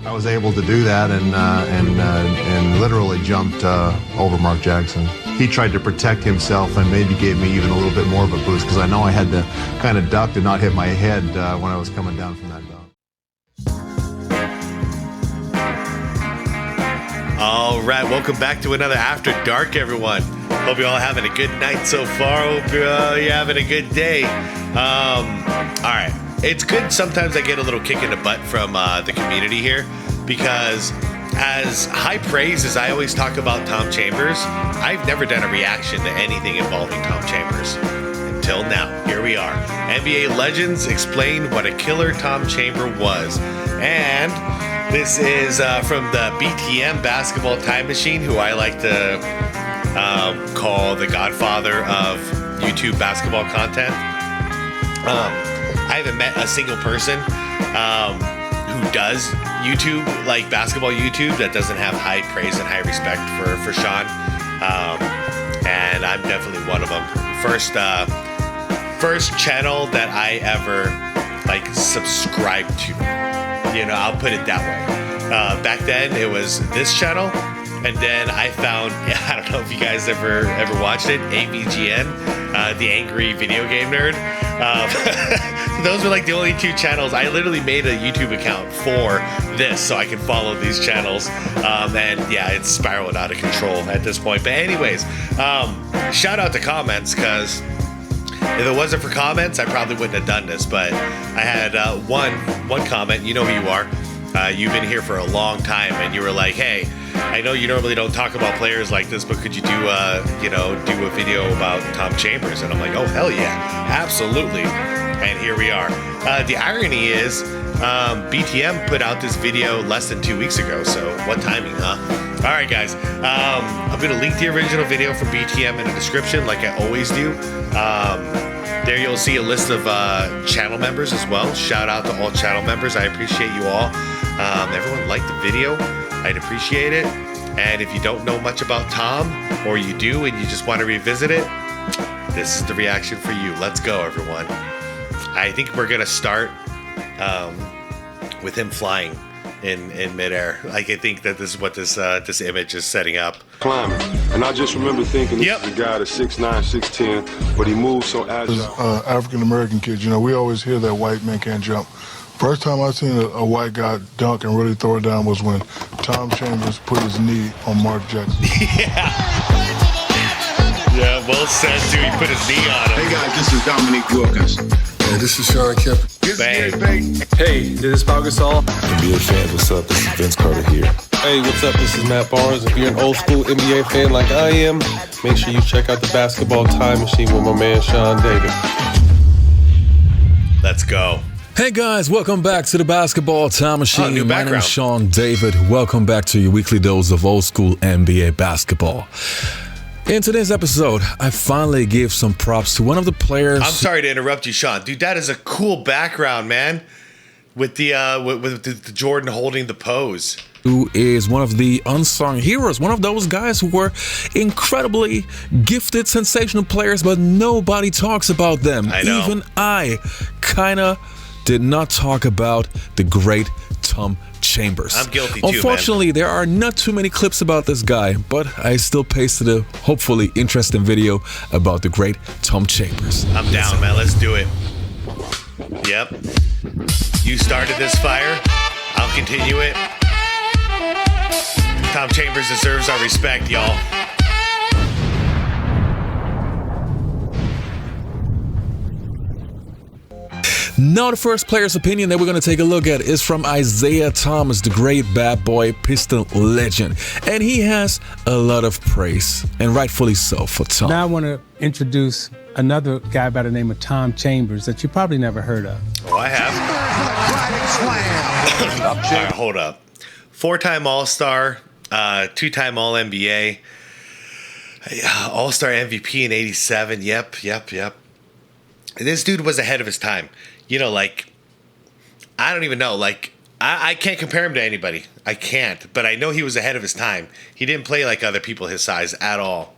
I was able to do that and literally jumped over Mark Jackson. He tried to protect himself and maybe gave me even a little bit more of a boost because I know I had to kind of duck to not hit my head when I was coming down from that dunk. All right, welcome back to another After Dark, everyone. Hope you're all having a good night so far. Hope you're having a good day. All right, it's good. Sometimes I get a little kick in the butt from the community here because as high praise as I always talk about Tom Chambers, I've never done a reaction to anything involving Tom Chambers. Until now, here we are. NBA legends explain what a killer Tom Chamber was. And this is from the BTM Basketball Time Machine, who I like to call the godfather of YouTube basketball content. I haven't met a single person who does YouTube, like basketball YouTube, that doesn't have high praise and high respect for Shaun. And I'm definitely one of them. First channel that I ever like subscribed to. You know, I'll put it that way. Back then, it was this channel, and then I found, I don't know if you guys ever watched it, AVGN, the Angry Video Game Nerd. Those were like the only two channels. I literally made a YouTube account for this so I could follow these channels. And yeah, it's spiraled out of control at this point. But anyways, shout out to comments, because if it wasn't for comments, I probably wouldn't have done this. But I had one comment. You know who you are. You've been here for a long time, and you were like, "Hey, I know you normally don't talk about players like this, but could you do a video about Tom Chambers?" And I'm like, "Oh hell yeah, absolutely!" And here we are. The irony is, BTM put out this video less than 2 weeks ago. So what timing, huh? All right, guys. I'm gonna link the original video from BTM in the description, like I always do. There you'll see a list of channel members as well. Shout out to all channel members. I appreciate you all. Everyone like the video. I'd appreciate it. And if you don't know much about Tom, or you do and you just want to revisit it, this is the reaction for you. Let's go, everyone. I think we're gonna start with him flying in midair. Like, I think that this is what this image is setting up. Climbing, and I just remember thinking this is a guy that's 6'9", 6'10", but he moves so agile. African American kids, you know, we always hear that white men can't jump. First time I seen a white guy dunk and really throw it down was when Tom Chambers put his knee on Mark Jackson. Yeah, well said, too. He put his knee on him. Hey guys, this is Dominique Wilkins. Hey, this is Shaun Kemp. Bang. Hey, this is Pau Gasol. NBA fans, what's up? This is Vince Carter here. Hey, what's up? This is Matt Barnes. If you're an old school NBA fan like I am, make sure you check out the Basketball Time Machine with my man Shaun David. Let's go. Hey guys, welcome back to the Basketball Time Machine. New My name background. is Shaun David. Welcome back to your weekly dose of old school NBA basketball. In today's episode, I finally gave some props to one of the players. I'm sorry to interrupt you, Shaun. Dude, that is a cool background, man. With the with the Jordan holding the pose. Who is one of the unsung heroes, one of those guys who were incredibly gifted, sensational players, but nobody talks about them. I know. Even I kinda did not talk about the great Tom Chambers. I'm guilty too, Unfortunately, there are not too many clips about this guy, but I still pasted a hopefully interesting video about the great Tom Chambers. I'm down, man. Let's do it. Yep. You started this fire. I'll continue it. Tom Chambers deserves our respect, y'all. Now the first player's opinion that we're going to take a look at is from Isaiah Thomas, the great bad boy Piston legend. And he has a lot of praise, and rightfully so, for Tom. Now I want to introduce another guy by the name of Tom Chambers that you probably never heard of. Oh, I have. All right, hold up. 4-time All-Star, 2-time All-NBA, All-Star MVP in '87. Yep. This dude was ahead of his time. You know, like, I don't even know. Like, I can't compare him to anybody. I can't. But I know he was ahead of his time. He didn't play like other people his size at all.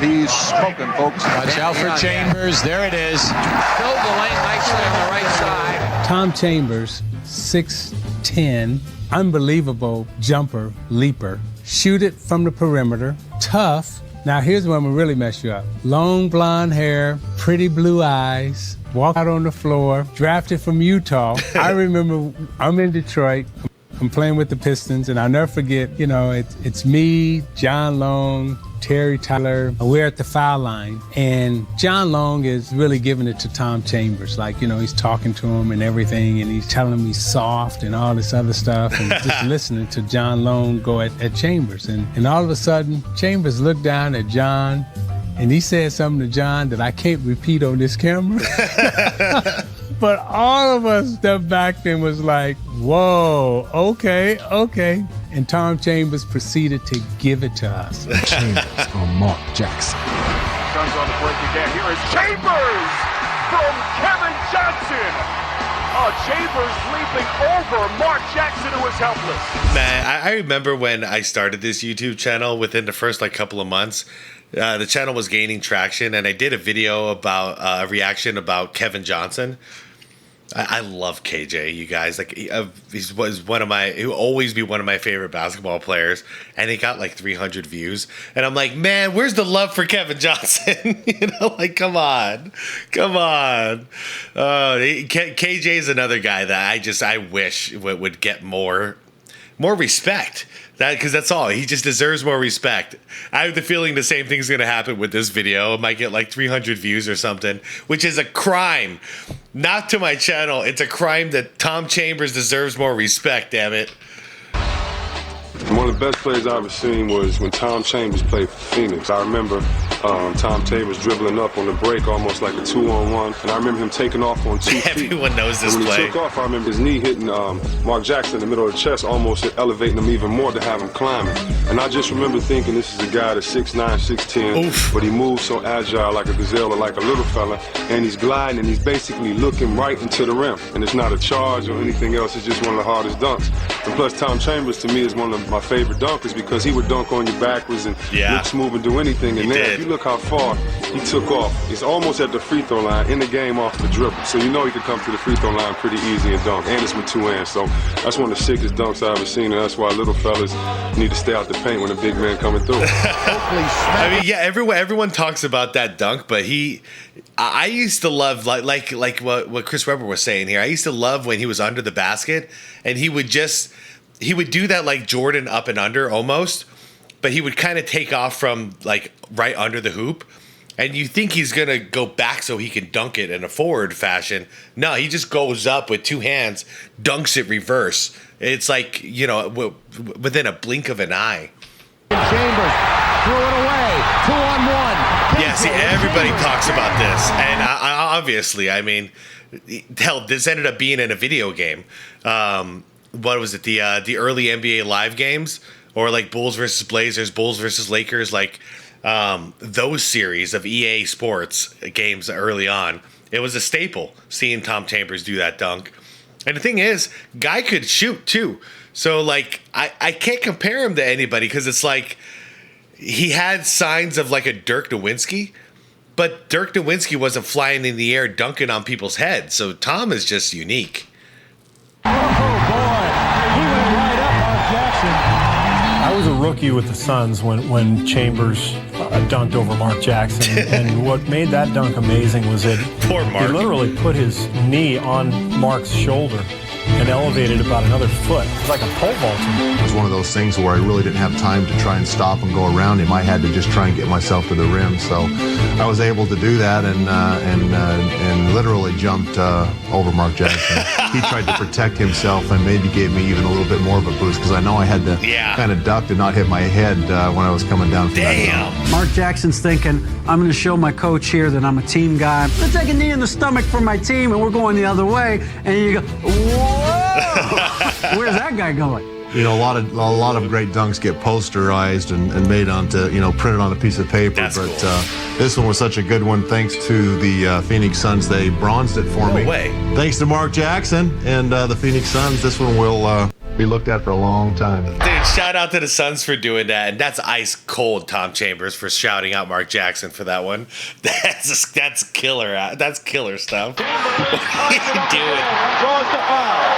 He's smoking, folks. Watch out for Chambers. There it is. Filled the lane nicely on the right side. Tom Chambers, 6'10", unbelievable jumper, leaper, shoot it from the perimeter, tough. Now here's where I'm gonna really mess you up. Long blonde hair, pretty blue eyes, walk out on the floor, drafted from Utah. I remember I'm in Detroit, I'm playing with the Pistons, and I'll never forget, you know, it's me, John Long, Terry Tyler. We're at the foul line, and John Long is really giving it to Tom Chambers. Like, you know, he's talking to him and everything, and he's telling him he's soft and all this other stuff, and just listening to John Long go at Chambers. And all of a sudden, Chambers looked down at John, and he said something to John that I can't repeat on this camera. But all of us stepped back and was like, whoa, okay. And Tom Chambers proceeded to give it to us. Chambers on Mark Jackson. Comes on the break again. Here is Chambers from Kevin Johnson. Chambers leaping over Mark Jackson, who was helpless. Man, I remember when I started this YouTube channel, within the first couple of months, the channel was gaining traction, and I did a video about a reaction about Kevin Johnson. I love KJ, you guys. Like, he was he'll always be one of my favorite basketball players, and he got 300 views. And I'm like, man, where's the love for Kevin Johnson? You know, come on. KJ is another guy that I wish would get more respect. Because that's all. He just deserves more respect. I have the feeling the same thing's going to happen with this video. It might get 300 views or something, which is a crime. Not to my channel. It's a crime that Tom Chambers deserves more respect, damn it. One of the best plays I ever seen was when Tom Chambers played for Phoenix. I remember Tom Chambers dribbling up on the break almost like a 2-on-1, and I remember him taking off on 2 feet. Everyone knows this when play. When he took off, I remember his knee hitting Mark Jackson in the middle of the chest, almost elevating him even more to have him climbing. And I just remember thinking, this is a guy that's 6'9", 6'10", but he moves so agile like a gazelle or like a little fella, and he's gliding and he's basically looking right into the rim. And it's not a charge or anything else, it's just one of the hardest dunks. And plus, Tom Chambers to me is one of my favorite dunkers because he would dunk on you backwards and look smooth and do anything. And then if you look how far he took off, it's almost at the free throw line in the game off the dribble. So you know he could come to the free throw line pretty easy and dunk. And it's with 2 hands. So that's one of the sickest dunks I've ever seen. And that's why little fellas need to stay out the paint when a big man coming through. I mean, yeah, everyone talks about that dunk, but I used to love like what Chris Webber was saying here. I used to love when he was under the basket and he would do that like Jordan up and under almost, but he would kind of take off from right under the hoop, and you think he's gonna go back so he can dunk it in a forward fashion. No, he just goes up with 2 hands, dunks it reverse. It's like, you know, within a blink of an eye. Chambers threw it away. 2-on-1. Yeah, see, everybody talks about this, and I obviously, I mean, hell, this ended up being in a video game. What was it? The early NBA Live games, or Bulls versus Blazers, Bulls versus Lakers, those series of EA Sports games early on. It was a staple seeing Tom Chambers do that dunk. And the thing is, guy could shoot too. So I can't compare him to anybody because it's he had signs of a Dirk Nowitzki, but Dirk Nowitzki wasn't flying in the air dunking on people's heads. So Tom is just unique. I was a rookie with the Suns when Chambers dunked over Mark Jackson, and what made that dunk amazing was that he literally put his knee on Mark's shoulder and elevated about another foot. It was like a pole vault. It was one of those things where I really didn't have time to try and stop and go around him. I had to just try and get myself to the rim. So I was able to do that and literally jumped over Mark Jackson. He tried to protect himself and maybe gave me even a little bit more of a boost because I know I had to kind of duck to not hit my head when I was coming down from that zone. Mark Jackson's thinking, I'm going to show my coach here that I'm a team guy. I'm going to take a knee in the stomach for my team, and we're going the other way. And you go, whoa! Where's that guy going? You know, a lot of great dunks get posterized and made onto, printed on a piece of paper. That's but cool. This one was such a good one. Thanks to the Phoenix Suns, they bronzed it for me. No way. Thanks to Mark Jackson and the Phoenix Suns, this one will be looked at for a long time. Dude, Shout out to the Suns for doing that, and that's ice cold. Tom Chambers for shouting out Mark Jackson for that one. That's killer. That's killer stuff. What are you doing? Draws the foul.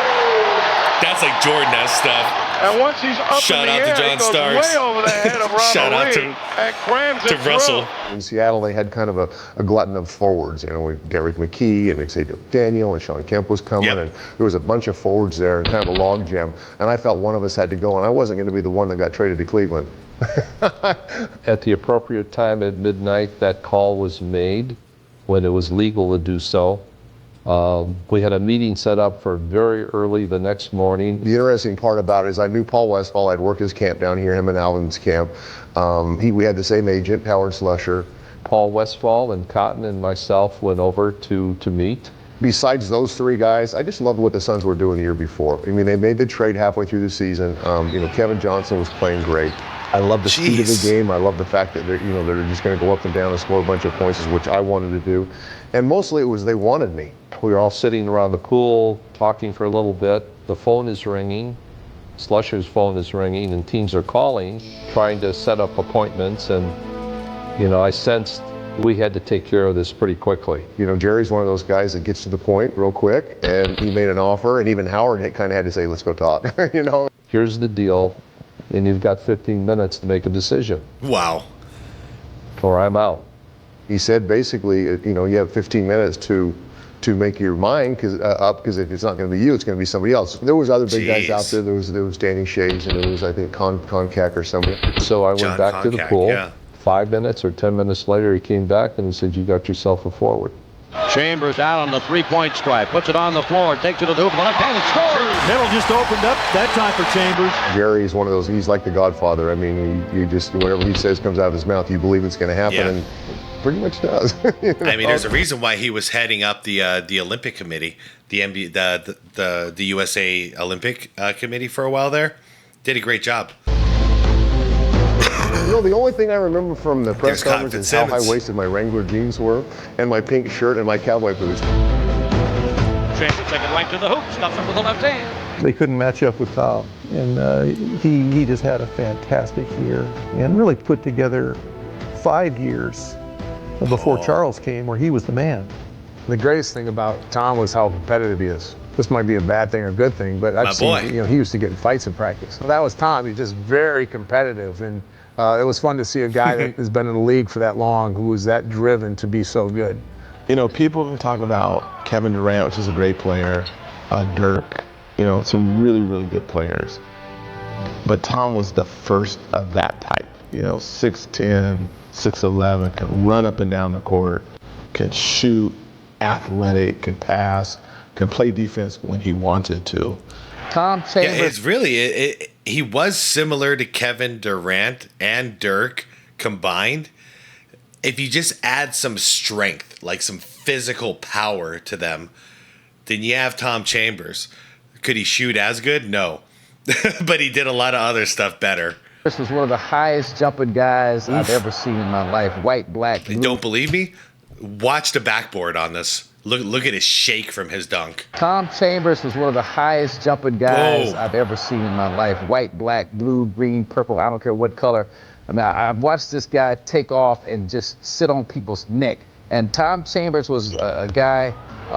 That's like Jordan-esque stuff. And once he's up Shout in the out air, to John he goes Starks. way over the head of Ronald Shout out Reed to and crams it Russell. In Seattle, they had kind of a glutton of forwards. You know, with Derek McKee and SxADk Daniel and Shaun Kemp was coming, and there was a bunch of forwards there, and kind of a log jam. And I felt one of us had to go, and I wasn't going to be the one that got traded to Cleveland. At the appropriate time at midnight, that call was made when it was legal to do so. We had a meeting set up for very early the next morning. The interesting part about it is I knew Paul Westphal. I'd worked his camp down here, him and Alvin's camp. We had the same agent, Howard Slusher. Paul Westphal and Cotton and myself went over to meet. Besides those three guys, I just loved what the Suns were doing the year before. I mean, they made the trade halfway through the season. Kevin Johnson was playing great. I love the speed of the game. I love the fact that they're just going to go up and down and score a bunch of points, which I wanted to do. And mostly it was they wanted me. We were all sitting around the pool, talking for a little bit. The phone is ringing. Slusher's phone is ringing, and teams are calling, trying to set up appointments. And, I sensed we had to take care of this pretty quickly. Jerry's one of those guys that gets to the point real quick, and he made an offer, and even Howard kind of had to say, let's go talk, Here's the deal, and you've got 15 minutes to make a decision. Wow. Or I'm out. He said basically, you have 15 minutes to make your mind up, because if it's not going to be you, it's going to be somebody else. There was other big guys out there. There was Danny Shays, and there was, I think, Koncak or somebody. So I went back to the pool. Yeah. 5 minutes or 10 minutes later, he came back and he said, you got yourself a forward. Chambers out on the three-point stripe, puts it on the floor, takes it to the hoop, left hand, and scores! Middle just opened up that time for Chambers. Jerry's one of those, he's like the Godfather. I mean, you just, whatever he says comes out of his mouth, you believe it's going to happen, and pretty much does. I mean, there's a reason why he was heading up the Olympic Committee, the USA Olympic Committee for a while there. Did a great job. The only thing I remember from the press conference is how high-waisted my Wrangler jeans were, and my pink shirt and my cowboy boots. Chambers second right to the hoop, stuffs it with the left hand. They couldn't match up with Tom, and he just had a fantastic year, and really put together 5 years before Charles came, where he was the man. The greatest thing about Tom was how competitive he is. This might be a bad thing or a good thing, but I've seen, he used to get in fights in practice. So that was Tom. He's just very competitive, and it was fun to see a guy that has been in the league for that long who was that driven to be so good. People talk about Kevin Durant, which is a great player, Dirk, some really, really good players. But Tom was the first of that type. 6'10", 6'11", can run up and down the court, can shoot, athletic, can pass, can play defense when he wanted to. Tom Chambers. Yeah, it's really he was similar to Kevin Durant and Dirk combined. If you just add some strength, like some physical power to them, then you have Tom Chambers. Could he shoot as good? No. But he did a lot of other stuff better. This was one of the highest jumping guys I've ever seen in my life. White, black, blue. Don't believe me? Watch the backboard on this. Look at his shake from his dunk. Tom Chambers was one of the highest jumping guys I've ever seen in my life. White, black, blue, green, purple, I don't care what color. I mean, I've watched this guy take off and just sit on people's neck. And Tom Chambers was a guy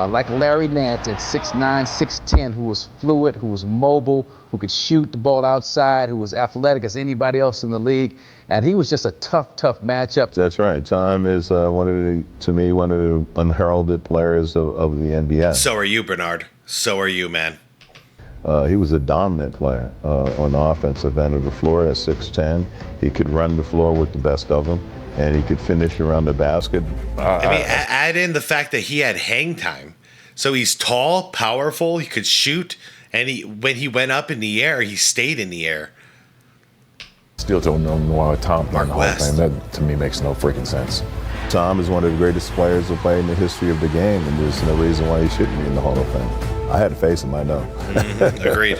like Larry Nance at 6'9", 6'10", who was fluid, who was mobile, who could shoot the ball outside, who was athletic as anybody else in the league. And he was just a tough matchup. That's right. Tom is one of the unheralded players of the NBA. So are you, Bernard. So are you, man. He was a dominant player on the offensive end of the floor at 6'10". He could run the floor with the best of them, and he could finish around the basket. Add in the fact that he had hang time. So he's tall, powerful, he could shoot, and when he went up in the air, he stayed in the air. Still don't know why Tom in the Hall of Fame. That, to me, makes no freaking sense. Tom is one of the greatest players to play in the history of the game, and there's no reason why he shouldn't be in the Hall of Fame. I had to face him, I know. Agreed.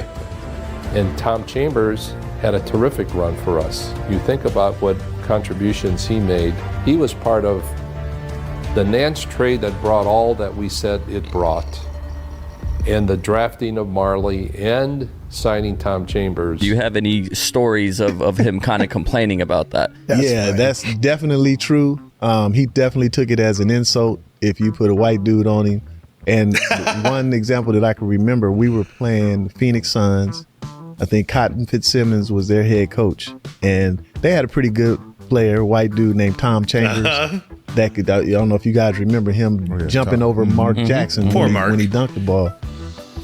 And Tom Chambers had a terrific run for us. You think about what contributions he made. He was part of the Nance trade that brought all that we said it brought, and the drafting of Marley, and signing Tom Chambers. Do you have any stories of him kind of complaining about that? That's definitely true. He definitely took it as an insult if you put a white dude on him. And one example that I can remember, we were playing Phoenix Suns. I think Cotton Fitzsimmons was their head coach, and they had a pretty good player, white dude named Tom Chambers. That could, I don't know if you guys remember him jumping over Mark Jackson when he dunked the ball.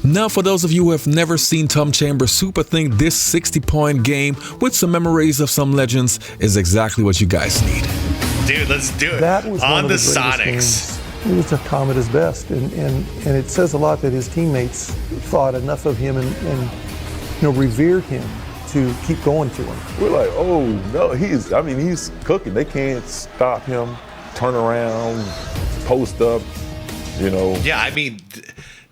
Now, for those of you who have never seen Tom Chambers super think, this 60-point game with some memories of some legends is exactly what you guys need. Dude, let's do it. That was on one the of the Sonics. Games. He was Tom at his best, and it says a lot that his teammates thought enough of him and revered him to keep going to him. We're like, oh no, he's cooking. They can't stop him. Turn around, post up, Yeah, I mean,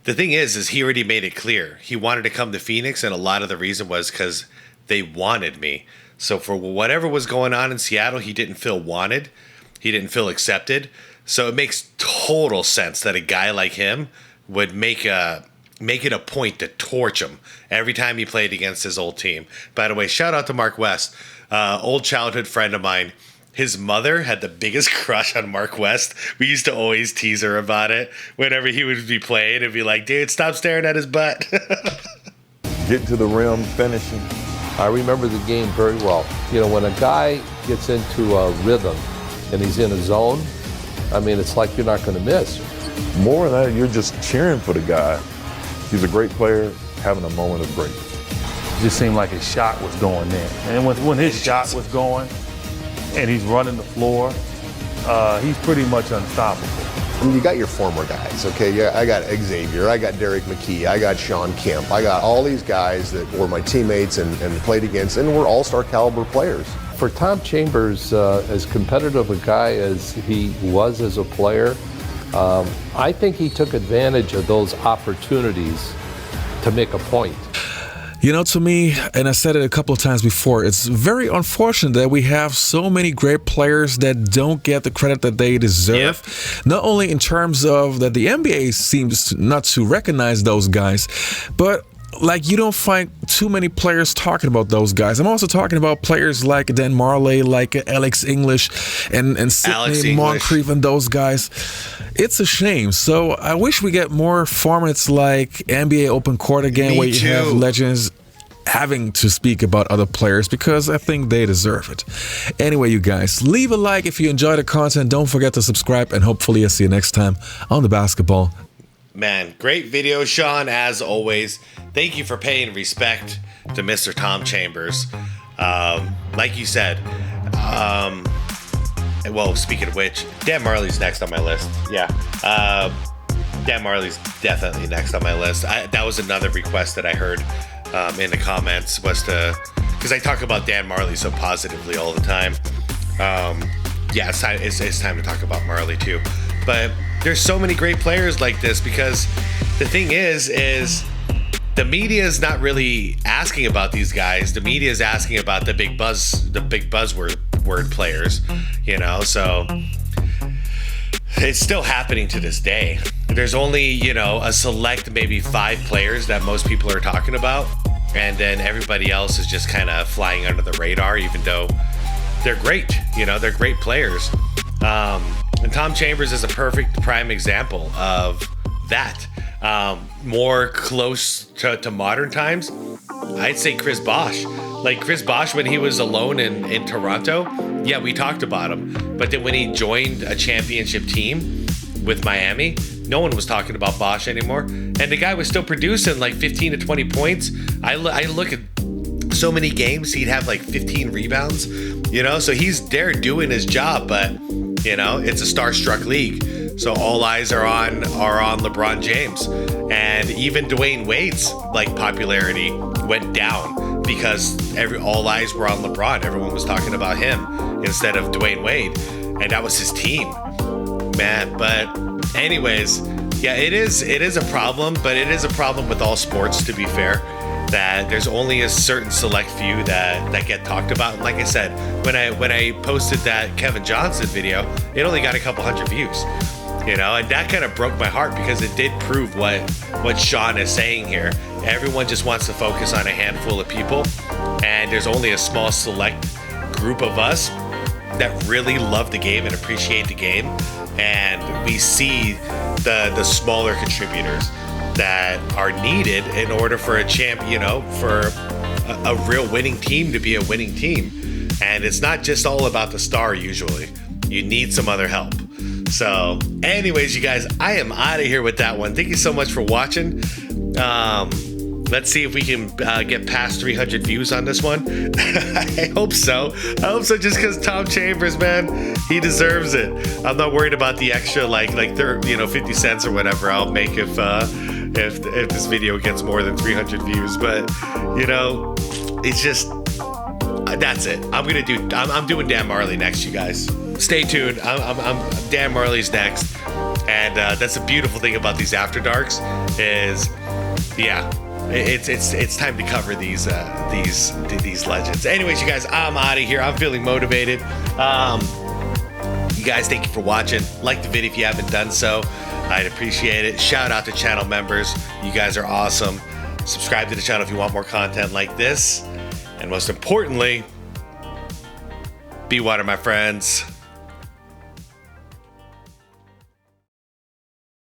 the thing is he already made it clear. He wanted to come to Phoenix, and a lot of the reason was because they wanted me. So for whatever was going on in Seattle, he didn't feel wanted. He didn't feel accepted. So it makes total sense that a guy like him would make it a point to torch him every time he played against his old team. By the way, shout out to Mark West, old childhood friend of mine. His mother had the biggest crush on Mark West. We used to always tease her about it whenever he would be playing and be like, dude, stop staring at his butt. Getting to the rim, finishing. I remember the game very well. When a guy gets into a rhythm and he's in a zone, I mean, it's like you're not going to miss. More than that, you're just cheering for the guy. He's a great player, having a moment of greatness. It just seemed like his shot was going in. And when his shot was going and he's running the floor, he's pretty much unstoppable. I mean, you got your former guys, okay? Yeah, I got Xavier, I got Derek McKee, I got Sean Kemp, I got all these guys that were my teammates and played against, and were all-star caliber players. For Tom Chambers, as competitive a guy as he was as a player, I think he took advantage of those opportunities to make a point. To me, and I said it a couple of times before, it's very unfortunate that we have so many great players that don't get the credit that they deserve. Yep. Not only in terms of that the NBA seems not to recognize those guys, but you don't find too many players talking about those guys. I'm also talking about players like Dan Marley, like Alex English, and Sidney Moncrief and those guys. It's a shame. So I wish we get more formats like NBA Open Court again, where you have legends having to speak about other players, because I think they deserve it. Anyway, you guys, leave a like if you enjoy the content. Don't forget to subscribe, and hopefully I'll see you next time on the basketball. Man, great video, Shaun, as always. Thank you for paying respect to Mr. Tom Chambers. Like you said, well, speaking of which, Dan Marley's next on my list. Yeah. Dan Marley's definitely next on my list. That was another request that I heard in the comments, was because I talk about Dan Marley so positively all the time. Yeah, it's time to talk about Marley too. But there's so many great players like this, because the thing is the media is not really asking about these guys. The media is asking about the big buzzword players, so it's still happening to this day. There's only, a select maybe 5 players that most people are talking about, and then everybody else is just kind of flying under the radar, even though they're great. They're great players. And Tom Chambers is a perfect prime example of that. More close to modern times, I'd say Chris Bosh. Like Chris Bosh, when he was alone in Toronto, yeah, we talked about him. But then when he joined a championship team with Miami, no one was talking about Bosh anymore. And the guy was still producing like 15 to 20 points. I look at so many games, he'd have like 15 rebounds, so he's there doing his job, but it's a star-struck league. So all eyes are on LeBron James. And even Dwayne Wade's popularity went down because all eyes were on LeBron. Everyone was talking about him instead of Dwayne Wade. And that was his team. Man, but anyways, yeah, it is a problem, but it is a problem with all sports, to be fair, that there's only a certain select few that get talked about. And like I said, when I posted that Kevin Johnson video, it only got a couple hundred views, and that kind of broke my heart, because it did prove what Shaun is saying here. everyone just wants to focus on a handful of people, and there's only a small select group of us that really love the game and appreciate the game, and we see the smaller contributors that are needed in order for a for a real winning team to be a winning team. And it's not just all about the star usually. You need some other help. So anyways, you guys, I am out of here with that one. Thank you so much for watching. Let's see if we can get past 300 views on this one. I hope so. Just because Tom Chambers, man, he deserves it. I'm not worried about the extra like 50 cents or whatever I'll make if this video gets more than 300 views. But it's just that's it. I'm doing Dan Marley next, you guys. Stay tuned. I'm Dan Marley's next, and that's the beautiful thing about these After Darks is, it's time to cover these legends. Anyways, you guys, I'm out of here. I'm feeling motivated. You guys, thank you for watching. Like the video if you haven't done so. I'd appreciate it. Shout out to channel members. You guys are awesome. Subscribe to the channel if you want more content like this. And most importantly, be water, my friends.